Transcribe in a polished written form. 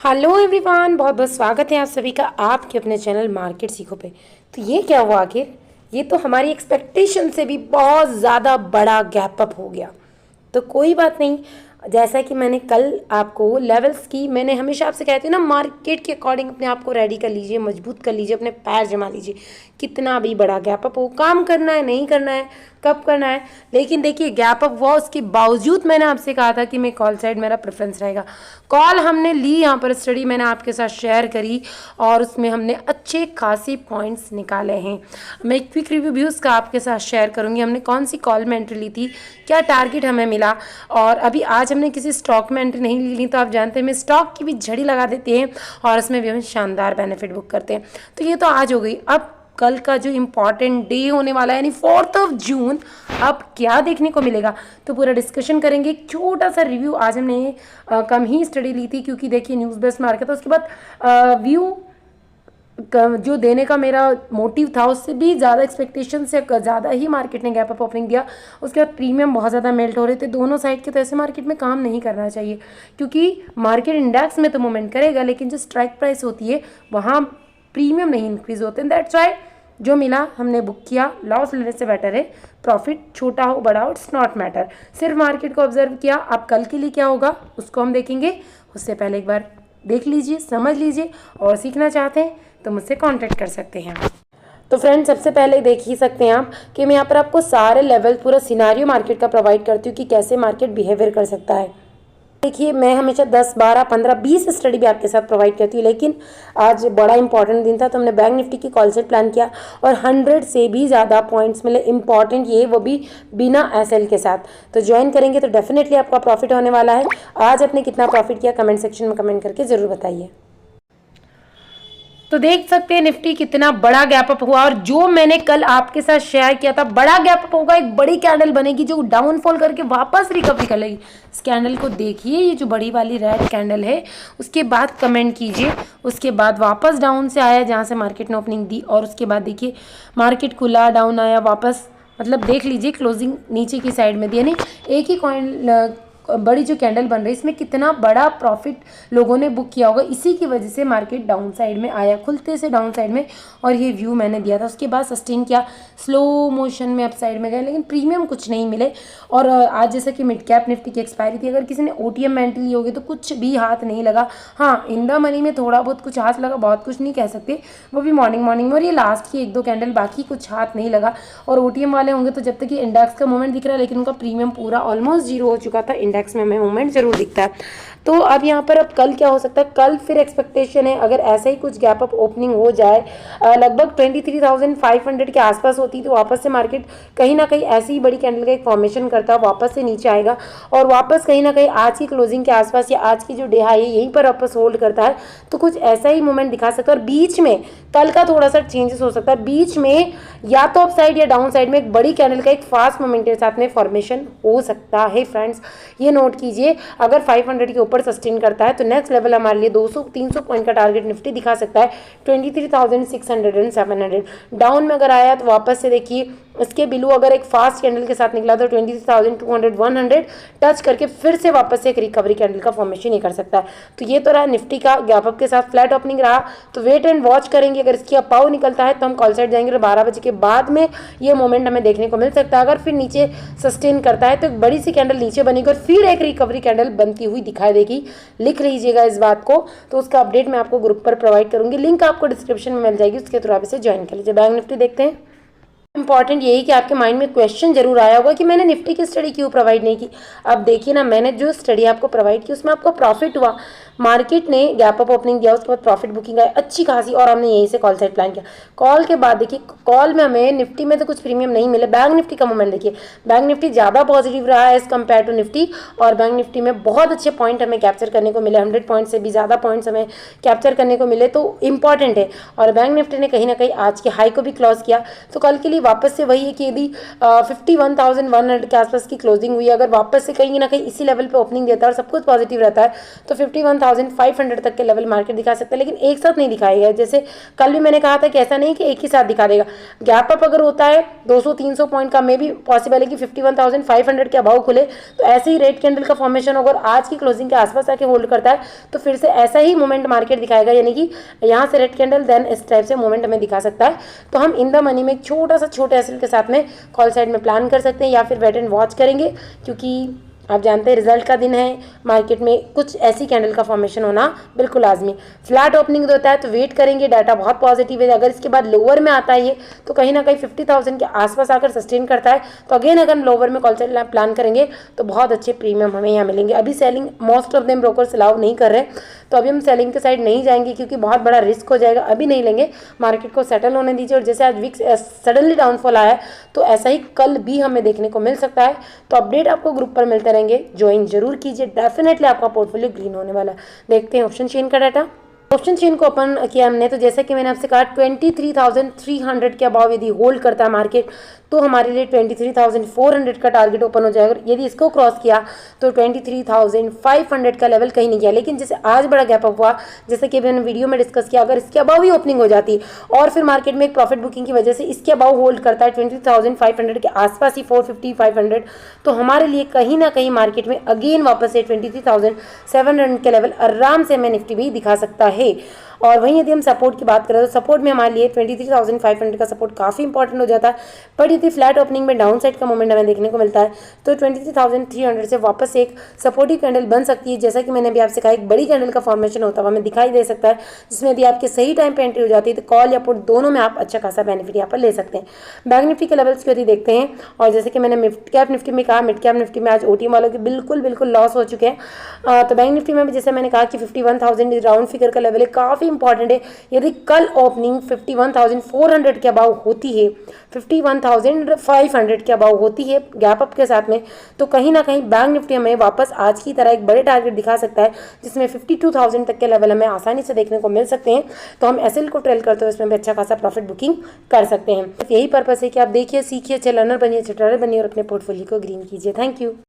Hello everyone, बहुत बहुत स्वागत है आप सभी का आपके अपने चैनल मार्केट सीखो पे। तो ये क्या हुआ आखिर? ये तो हमारी एक्सपेक्टेशन से भी बहुत ज़्यादा बड़ा गैप अप हो गया। तो कोई बात नहीं, जैसा कि मैंने कल आपको लेवल्स की, मैंने हमेशा आपसे कहती हूँ ना, मार्केट के अकॉर्डिंग अपने आप को रेडी कर लीजिए, मजबूत कर लीजिए, अपने पैर जमा लीजिए। कितना भी बड़ा गैप अप हो, काम करना है नहीं करना है, कब करना है। लेकिन देखिए गैप अप हुआ, उसके बावजूद मैंने आपसे कहा था कि मैं कॉल साइड मेरा प्रेफरेंस रहेगा। कॉल हमने ली, यहाँ पर स्टडी मैंने आपके साथ शेयर करी और उसमें हमने अच्छे खासी पॉइंट्स निकाले हैं। मैं एक क्विक रिव्यू भी उसका आपके साथ शेयर करूँगी। हमने कौन सी कॉल में एंट्री ली थी, क्या टारगेट हमें मिला, और अभी आज हमने किसी स्टॉक में एंट्री नहीं ली। तो आप जानते हैं मैं स्टॉक की भी झड़ी लगा देते हैं और उसमें भी हम शानदार बेनिफिट बुक करते हैं। तो ये तो आज हो गई। अब कल का जो इम्पॉर्टेंट डे होने वाला है यानी 4 जून, अब क्या देखने को मिलेगा तो पूरा डिस्कशन करेंगे। छोटा सा रिव्यू, आज हमने कम ही स्टडी ली थी क्योंकि देखिए न्यूज़ बेस्ड मार्केट था। उसके बाद व्यू जो देने का मेरा मोटिव था उससे भी ज़्यादा, एक्सपेक्टेशन से ज़्यादा ही मार्केट ने गैप अप ओपनिंग दिया। उसके बाद प्रीमियम बहुत ज़्यादा मेल्ट हो रहे थे दोनों साइड के। तो ऐसे मार्केट में काम नहीं करना चाहिए क्योंकि मार्केट इंडेक्स में तो मूवमेंट करेगा लेकिन जो स्ट्राइक प्राइस होती है वहाँ प्रीमियम नहीं इंक्रीज होते हैं। दैट्स वाई जो मिला हमने बुक किया। लॉस लेने से बेटर है प्रॉफिट, छोटा हो बड़ा हो, इट्स नॉट मैटर। सिर्फ मार्केट को ऑब्जर्व किया। अब कल के लिए क्या होगा उसको हम देखेंगे। उससे पहले एक बार देख लीजिए, समझ लीजिए, और सीखना चाहते हैं तो मुझसे कांटेक्ट कर सकते हैं। तो फ्रेंड्स, सबसे पहले देख ही सकते हैं आप कि मैं यहाँ पर आपको सारे लेवल, पूरा सिनारियो मार्केट का प्रोवाइड करती हूँ कि कैसे मार्केट बिहेवियर कर सकता है। देखिए मैं हमेशा 10, 12, 15, 20 स्टडी भी आपके साथ प्रोवाइड करती हूँ, लेकिन आज बड़ा इंपॉर्टेंट दिन था तो हमने बैंक निफ्टी की कॉल सेट प्लान किया और 100 से भी ज़्यादा पॉइंट्स मिले इंपॉर्टेंट, ये वो भी बिना एसएल के साथ। तो ज्वाइन करेंगे तो डेफिनेटली आपका प्रॉफिट होने वाला है। आज आपने कितना प्रॉफिट किया कमेंट सेक्शन में कमेंट करके ज़रूर बताइए। तो देख सकते हैं निफ्टी कितना बड़ा गैप अप हुआ, और जो मैंने कल आपके साथ शेयर किया था, बड़ा गैप अप होगा, एक बड़ी कैंडल बनेगी जो डाउनफॉल करके वापस रिकवरी कर लेगी। इस कैंडल को देखिए, ये जो बड़ी वाली रेड कैंडल है, उसके बाद कमेंट कीजिए। उसके बाद वापस डाउन से आया जहाँ से मार्केट ने ओपनिंग दी, और उसके बाद देखिए मार्केट खुला, डाउन आया, वापस, मतलब देख लीजिए क्लोजिंग नीचे की साइड में दी। यानी एक ही कॉइन बड़ी जो कैंडल बन रही है इसमें कितना बड़ा प्रॉफिट लोगों ने बुक किया होगा। इसी की वजह से मार्केट डाउन साइड में आया, खुलते से डाउन साइड में, और ये व्यू मैंने दिया था। उसके बाद सस्टेन किया, स्लो मोशन में अप साइड में गए, लेकिन प्रीमियम कुछ नहीं मिले। और आज जैसा कि मिड कैप निफ्टी की एक्सपायरी थी, अगर किसी ने ओटीएम में एंट्री ली होगी तो कुछ भी हाथ नहीं लगा। हाँ, इन द मनी में थोड़ा बहुत कुछ हाथ लगा, बहुत कुछ नहीं कह सकते, वो भी मॉर्निंग में, और ये लास्ट की 1-2 कैंडल, बाकी कुछ हाथ नहीं लगा। और ओटीएम वाले होंगे तो जब तक कि इंडेक्स का मूवमेंट दिख रहा है, लेकिन उनका प्रीमियम पूरा ऑलमोस्ट जीरो हो चुका था। इंडेक्स में हमें मूवमेंट जरूर दिखता है। तो अब यहाँ पर अब कल क्या हो सकता है, कल फिर एक्सपेक्टेशन है अगर ऐसा ही कुछ गैप अप ओपनिंग हो जाए, लगभग 23,500 के आसपास होती, तो वापस से मार्केट कहीं ना कहीं ऐसी ही बड़ी कैंडल का एक फॉर्मेशन करता है, वापस से नीचे आएगा और वापस कहीं ना कहीं आज की क्लोजिंग के आसपास या आज की जो डे हाई है यहीं पर वापस होल्ड करता है। तो कुछ ऐसा ही मूवमेंट दिखा सकता है। और बीच में कल का थोड़ा सा चेंजेस हो सकता है, बीच में या तो अप साइड या डाउन साइड में एक बड़ी कैंडल का एक फास्ट मोमेंट के साथ में फॉर्मेशन हो सकता है। फ्रेंड्स ये नोट कीजिए, अगर 500 के ऊपर सस्टेन करता है तो नेक्स्ट लेवल हमारे लिए 200-300 पॉइंट का टारगेट निफ्टी दिखा सकता है, 23,600 एंड 700। डाउन में अगर आया तो वापस से देखिए इसके बिलो अगर एक फास्ट कैंडल के साथ निकला तो 23,200, 100 टच करके फिर से वापस से एक रिकवरी कैंडल का फॉर्मेशन ही कर सकता है। तो ये तो रहा निफ्टी का गैप अप के साथ फ्लैट ओपनिंग रहा। तो वेट एंड वॉच करेंगे, अगर इसकी अपाव निकलता है तो हम कॉल साइड जाएंगे। 12 बजे के बाद में ये मोमेंट हमें देखने को मिल सकता है। अगर फिर नीचे सस्टेन करता है तो एक बड़ी सी कैंडल नीचे बनेगी और फिर एक रिकवरी कैंडल बनती हुई दिखाई देगी। लिख लीजिएगा इस बात को। तो उसका अपडेट मैं आपको ग्रुप पर प्रोवाइड करूंगी, लिंक आपको डिस्क्रिप्शन में मिल जाएगी, उसके थ्रू आप इसे ज्वाइन कर लीजिए। बैंक निफ्टी देखते हैं। इंपॉर्टेंट यही कि आपके माइंड में क्वेश्चन जरूर आया होगा कि मैंने निफ्टी की स्टडी क्यों प्रोवाइड नहीं की। अब देखिए ना, मैंने जो स्टडी आपको प्रोवाइड की उसमें आपको प्रॉफिट हुआ, मार्केट ने गैप अप ओपनिंग दिया, उसके बाद प्रॉफिट बुकिंग आई अच्छी खासी, और हमने यहीं से कॉल साइड प्लान किया। कॉल के बाद देखिए कॉल में हमें निफ्टी में तो कुछ प्रीमियम नहीं मिले। बैंक निफ्टी का मूवमेंट देखिए, बैंक निफ्टी ज़्यादा पॉजिटिव रहा है एज कम्पेयर टू निफ्टी, और बैंक निफ्टी में बहुत अच्छे पॉइंट हमें कैप्चर करने को मिले, 100 पॉइंट से भी ज़्यादा पॉइंट्स हमें कैप्चर करने को मिले, तो इंपॉर्टेंट है। और बैंक निफ्टी ने कहीं ना कहीं आज के हाई को भी क्लॉज किया। तो कल के लिए वापस से वही है कि यदि 51,100 के आसपास की क्लोजिंग हुई, अगर वापस से कहीं ना कहीं इसी लेवल पे ओपनिंग देता है और सब कुछ पॉजिटिव रहता है तो 51,500 तक के लेवल मार्केट दिखा सकता है, लेकिन एक साथ नहीं दिखाएगा। जैसे कल भी मैंने कहा था कि ऐसा नहीं कि एक ही साथ दिखा देगा, गैप अप अगर होता है 200-300 पॉइंट का, मे भी पॉसिबल है कि 51,500 के अभाव खुले, तो ऐसे ही रेड कैंडल का फॉर्मेशन अगर आज की क्लोजिंग के आसपास आके होल्ड करता है तो फिर से ऐसा ही मूवमेंट मार्केट दिखाएगा, यानी कि यहाँ से रेड कैंडल देन इस टाइप से मूवमेंट हमें दिखा सकता है। तो हम इन द मनी में एक छोटे एसएल के साथ में कॉल साइड में प्लान कर सकते हैं या फिर वेट एंड वॉच करेंगे, क्योंकि आप जानते हैं रिजल्ट का दिन है, मार्केट में कुछ ऐसी कैंडल का फॉर्मेशन होना बिल्कुल लाजमी। फ्लैट ओपनिंग होता है तो वेट करेंगे, डाटा बहुत पॉजिटिव है। अगर इसके बाद लोअर में आता है ये तो कहीं ना कहीं 50,000 के आसपास आकर सस्टेन करता है तो अगेन अगर लोअर में कॉल साइड प्लान करेंगे तो बहुत अच्छे प्रीमियम हमें यहाँ मिलेंगे। अभी selling most of them brokers allow नहीं कर रहे, तो अभी हम सेलिंग के साइड नहीं जाएंगे क्योंकि बहुत बड़ा रिस्क हो जाएगा, अभी नहीं लेंगे, मार्केट को सेटल होने दीजिए। और जैसे आज विक्स सडनली डाउनफॉल आया है तो ऐसा ही कल भी हमें देखने को मिल सकता है। तो अपडेट आपको ग्रुप पर मिलते रहेंगे, ज्वाइन जरूर कीजिए, डेफिनेटली आपका पोर्टफोलियो ग्रीन होने वाला है। देखते हैं ऑप्शन चेन का डाटा। ऑप्शन चेन को ओपन किया हमने, तो जैसा कि मैंने आपसे कहा 23,300 के अभाव यदि होल्ड करता है मार्केट तो हमारे लिए 23,400 का टारगेट ओपन हो जाएगा। यदि इसको क्रॉस किया तो 23,500 का लेवल कहीं नहीं गया, लेकिन जैसे आज बड़ा गैप अप हुआ, जैसे कि मैंने वीडियो में डिस्कस किया, अगर इसके अभाव ही ओपनिंग हो जाती और फिर मार्केट में एक प्रॉफिट बुकिंग की वजह से इसके अभाव होल्ड करता है 23,500 के आसपास ही 450-500, तो हमारे लिए कहीं ना कहीं मार्केट में अगेन वापस से 23,700 के लेवल आराम से हमें निफ्टी भी दिखा सकता है। और वहीं यदि हम सपोर्ट की बात करें तो सपोर्ट में हमारे लिए 23,500 का सपोर्ट काफ़ी इंपॉर्टेंट हो जाता है। बट यदि फ्लैट ओपनिंग में डाउन साइड का मोमेंट हमें देखने को मिलता है तो 23,300 से वापस एक सपोर्टिव कैंडल बन सकती है। जैसा कि मैंने अभी आपसे कहा, एक बड़ी कैंडल का फॉर्मेशन होता हुआ हमें दिखाई दे सकता है, जिसमें यदि आपके सही टाइम पे एंट्री हो जाती है तो कॉल या पुट दोनों में आप अच्छा खासा बेनिफिट यहाँ पर ले सकते हैं। बैंक निफ्टी के लेवल्स को यदि देखते हैं, और जैसे कि मैंने मिड कैप निफ्टी में कहा, मिड कैप निफ्टी में आज ओटीएम वालों के बिल्कुल लॉस हो चुके हैं। तो बैंक निफ्टी में भी जैसे मैंने कहा कि 51,000 राउंड फिगर का लेवल है, काफ़ी इंपॉर्टेंट है। यदि कल ओपनिंग 51,400 के अबाव होती है, 51,500 के अबाव होती है गैप अप के साथ में, तो कहीं ना कहीं बैंक निफ्टी हमें वापस आज की तरह एक बड़े टारगेट दिखा सकता है, जिसमें 52,000 तक के लेवल हमें आसानी से देखने को मिल सकते हैं। तो हम एसएल को ट्रेल करते हुए इसमें भी अच्छा खासा प्रॉफिट बुकिंग कर सकते हैं। यही पर्पस है कि आप देखिए, सीखिए, अच्छे लर्नर बनिए, अच्छे ट्रेडर बनिए और अपने पोर्टफोलियो को ग्रीन कीजिए। Thank you.